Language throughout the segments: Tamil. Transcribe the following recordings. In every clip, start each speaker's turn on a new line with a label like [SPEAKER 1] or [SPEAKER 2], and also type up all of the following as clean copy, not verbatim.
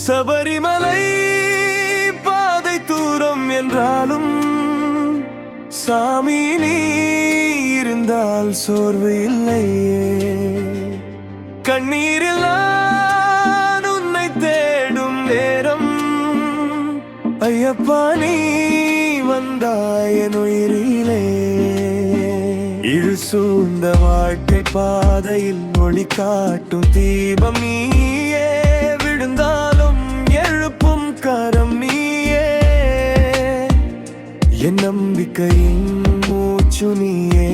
[SPEAKER 1] சபரிமலை பாதை தூரம் என்றாலும் சாமி நீ இருந்தால் சோர்வு இல்லையே. கண்ணீரில் நான் உன்னை தேடும் நேரம் ஐயப்பா நீ வந்தாய் என் உயிரிலே. இரு சூழ்ந்த வாழ்க்கை பாதையில் ஒளி காட்டும் தீபம் நீயே, விழுந்தாலும் எழுப்பும் கரம் நீயே, என் நம்பிக்கையின் மூச்சு நீயே.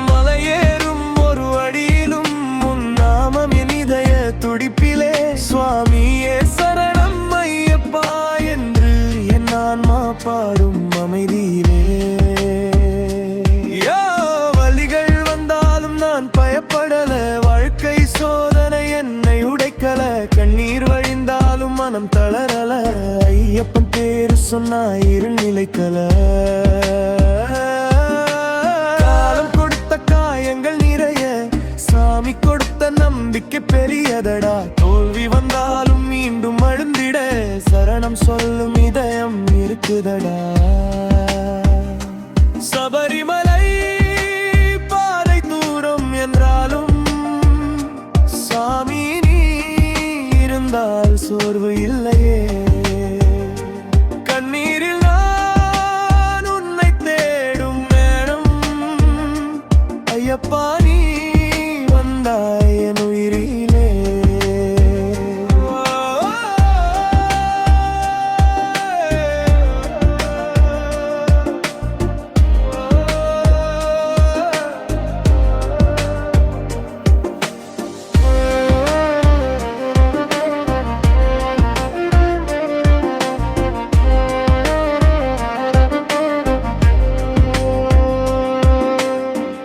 [SPEAKER 1] மலையேறும் ஒரு அடியிலும் உன் நாமம் என் இதய துடிப்பிலே. சுவாமியே சரணம் ஐயப்பா என்று என் ஆன்மா பாடும் அமைதியிலே. வலிகள் வந்தாலும் நான் பயப்படல, வாழ்க்கை சோதனை என்னை உடைக்கல. கண்ணீர் வழிந்தாலும் மனம் தளரல, ஐயப்பன் பேரு சொன்னா இருள் நிலைக்கல. காலம் கொடுத்த காயங்கள் நிறைய, சாமி கொடுத்த நம்பிக்கை பெரியதடா. தோல்வி வந்தாலும் மீண்டும் அழுந்திட சரணம் சொல்லும் இதயம் இருக்குதடா. சபரிமலை பாதை தூரம் என்றாலும் சாமி நீ இருந்தால் சோர்வு இல்லையே. கண்ணீரில் நான் உன்னை தேடும் நேரம் ஐயப்பா நீ வந்தாய் என் உயிரிலே.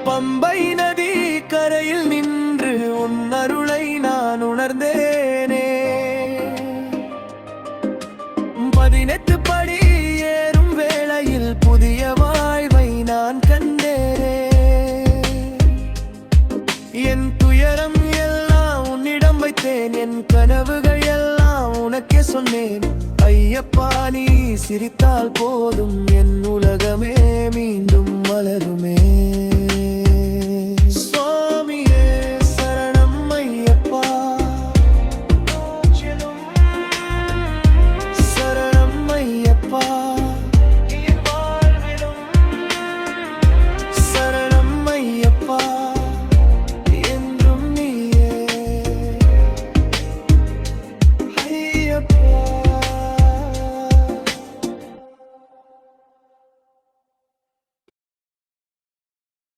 [SPEAKER 1] பம்பை நதி கரையில் நின்று உன் அருளை நான் உணர்ந்தேனே. 18 படி ஏறும் வேளையில் புதிய வாழ்வை நான் கண்டேனே. என் துயரம் எல்லாம் உன்னிடம் வைத்தேன், என் கனவுகள் எல்லாம் உனக்கே சொன்னேன். ஐயப்பா நீ சிரித்தால் போதும் என் உலகமே மீண்டும் மலருமே.